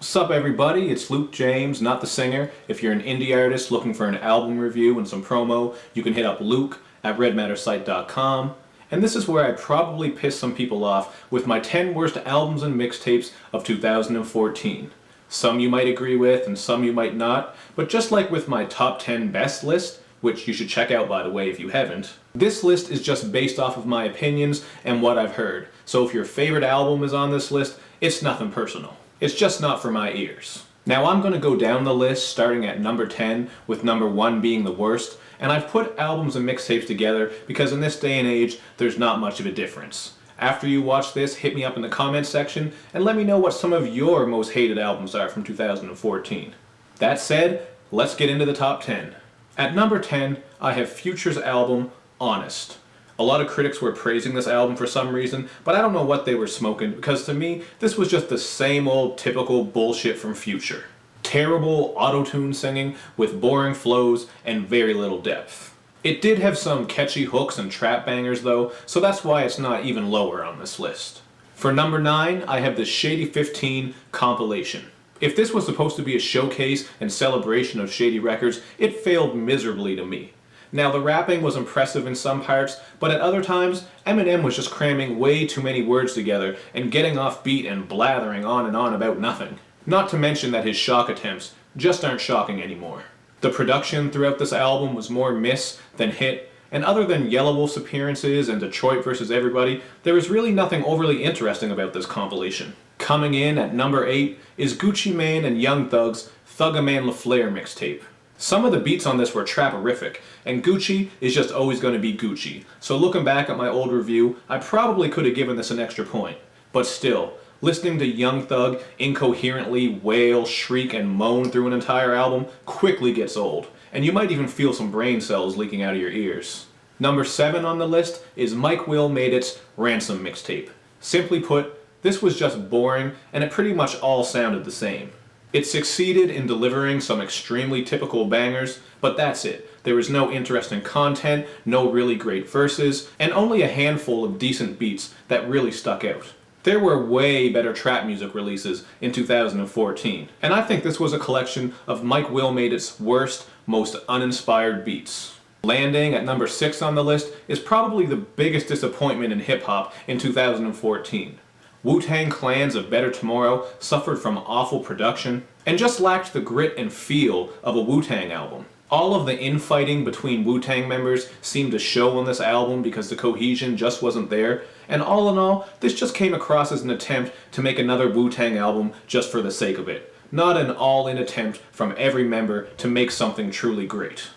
Sup everybody, it's Luke James, not the singer. If you're an indie artist looking for an album review and some promo, you can hit up Luke at redmattersite.com. And this is where I probably pissed some people off with my 10 worst albums and mixtapes of 2014. Some you might agree with and some you might not, but just like with my top 10 best list, which you should check out by the way if you haven't, this list is just based off of my opinions and what I've heard. So if your favorite album is on this list, it's nothing personal. It's just not for my ears. Now I'm going to go down the list starting at number 10 with number 1 being the worst, and I've put albums and mixtapes together because in this day and age there's not much of a difference. After you watch this, hit me up in the comments section and let me know what some of your most hated albums are from 2014. That said, let's get into the top 10. At number 10, I have Future's album, Honest. A lot of critics were praising this album for some reason, but I don't know what they were smoking because to me, this was just the same old typical bullshit from Future. Terrible auto-tune singing with boring flows and very little depth. It did have some catchy hooks and trap bangers though, so that's why it's not even lower on this list. For number 9, I have the Shady 15 compilation. If this was supposed to be a showcase and celebration of Shady records, it failed miserably to me. Now the rapping was impressive in some parts, but at other times, Eminem was just cramming way too many words together and getting off beat and blathering on and on about nothing. Not to mention that his shock attempts just aren't shocking anymore. The production throughout this album was more miss than hit, and other than Yellow Wolf's appearances and Detroit vs. Everybody, there was really nothing overly interesting about this compilation. Coming in at number 8 is Gucci Mane and Young Thug's Thugga Man LaFleur mixtape. Some of the beats on this were trapperific, and Gucci is just always going to be Gucci, so looking back at my old review, I probably could have given this an extra point. But still, listening to Young Thug incoherently wail, shriek, and moan through an entire album quickly gets old, and you might even feel some brain cells leaking out of your ears. Number 7 on the list is Mike Will Made It's Ransom mixtape. Simply put, this was just boring, and it pretty much all sounded the same. It succeeded in delivering some extremely typical bangers, but that's it. There was no interesting content, no really great verses, and only a handful of decent beats that really stuck out. There were way better trap music releases in 2014, and I think this was a collection of Mike Will Made It's worst, most uninspired beats. Landing at number 6 on the list is probably the biggest disappointment in hip-hop in 2014. Wu-Tang Clan's A Better Tomorrow suffered from awful production and just lacked the grit and feel of a Wu-Tang album. All of the infighting between Wu-Tang members seemed to show on this album because the cohesion just wasn't there, and all in all, this just came across as an attempt to make another Wu-Tang album just for the sake of it, not an all-in attempt from every member to make something truly great.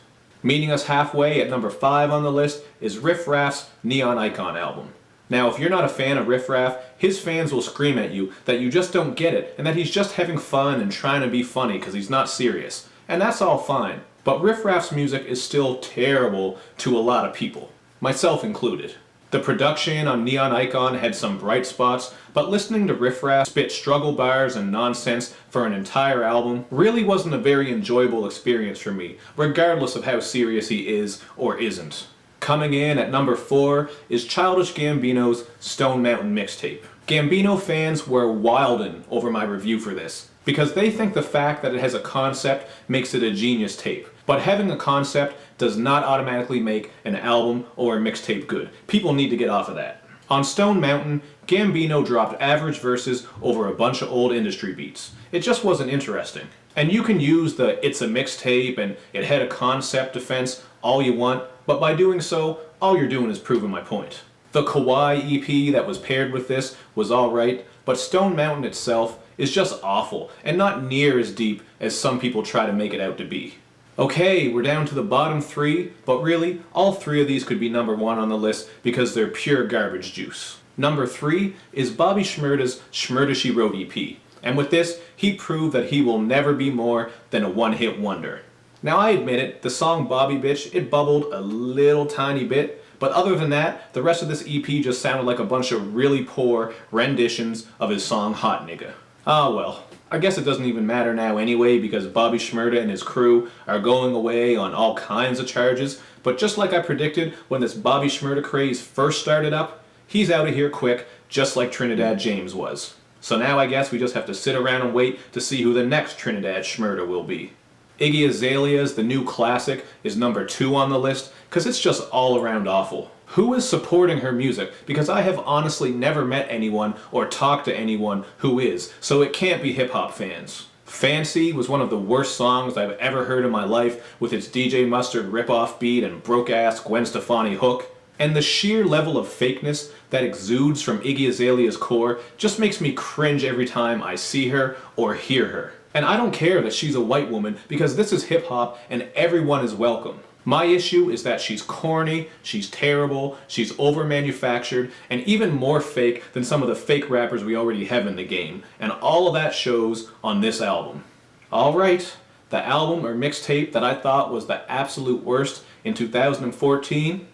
Meeting us halfway at number 5 on the list is Riff Raff's Neon Icon album. Now, if you're not a fan of Riff Raff, his fans will scream at you that you just don't get it and that he's just having fun and trying to be funny because he's not serious. And that's all fine. But Riff Raff's music is still terrible to a lot of people, myself included. The production on Neon Icon had some bright spots, but listening to Riff Raff spit struggle bars and nonsense for an entire album really wasn't a very enjoyable experience for me, regardless of how serious he is or isn't. Coming in at number 4 is Childish Gambino's Stone Mountain mixtape. Gambino fans were wildin' over my review for this, because they think the fact that it has a concept makes it a genius tape. But having a concept does not automatically make an album or a mixtape good. People need to get off of that. On Stone Mountain, Gambino dropped average verses over a bunch of old industry beats. It just wasn't interesting. And you can use the "it's a mixtape" and "it had a concept" defense all you want, but by doing so, all you're doing is proving my point. The Kawaii EP that was paired with this was alright, but Stone Mountain itself is just awful, and not near as deep as some people try to make it out to be. Okay, we're down to the bottom 3, but really, all 3 of these could be number 1 on the list because they're pure garbage juice. Number 3 is Bobby Shmurda's Shmurda She Wrote EP, and with this, he proved that he will never be more than a one-hit wonder. Now I admit it, the song Bobby Bitch, it bubbled a little tiny bit, but other than that, the rest of this EP just sounded like a bunch of really poor renditions of his song Hot Nigga. Ah well, I guess it doesn't even matter now anyway because Bobby Shmurda and his crew are going away on all kinds of charges, but just like I predicted when this Bobby Shmurda craze first started up, he's out of here quick, just like Trinidad James was. So now I guess we just have to sit around and wait to see who the next Trinidad Shmurda will be. Iggy Azalea's The New Classic is number 2 on the list because it's just all around awful. Who is supporting her music? Because I have honestly never met anyone or talked to anyone who is, so it can't be hip-hop fans. Fancy was one of the worst songs I've ever heard in my life, with its DJ Mustard rip-off beat and broke-ass Gwen Stefani hook. And the sheer level of fakeness that exudes from Iggy Azalea's core just makes me cringe every time I see her or hear her. And I don't care that she's a white woman, because this is hip-hop and everyone is welcome. My issue is that she's corny, she's terrible, she's over-manufactured, and even more fake than some of the fake rappers we already have in the game. And all of that shows on this album. Alright, the album or mixtape that I thought was the absolute worst in 2014,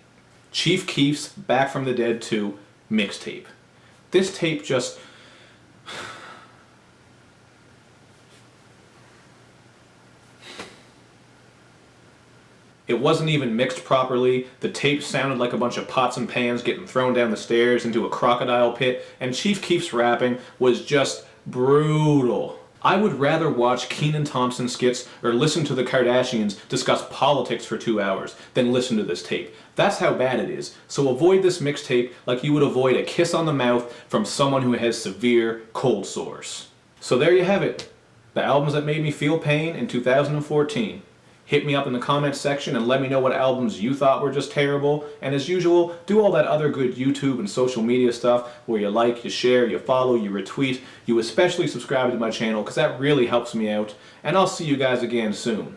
Chief Keef's Back from the Dead 2 mixtape. This tape just... It wasn't even mixed properly, the tape sounded like a bunch of pots and pans getting thrown down the stairs into a crocodile pit, and Chief Keef's rapping was just brutal. I would rather watch Kenan Thompson skits or listen to the Kardashians discuss politics for 2 hours than listen to this tape. That's how bad it is. So avoid this mixtape like you would avoid a kiss on the mouth from someone who has severe cold sores. So there you have it. The albums that made me feel pain in 2014. Hit me up in the comments section and let me know what albums you thought were just terrible. And as usual, do all that other good YouTube and social media stuff where you like, you share, you follow, you retweet. You especially subscribe to my channel because that really helps me out. And I'll see you guys again soon.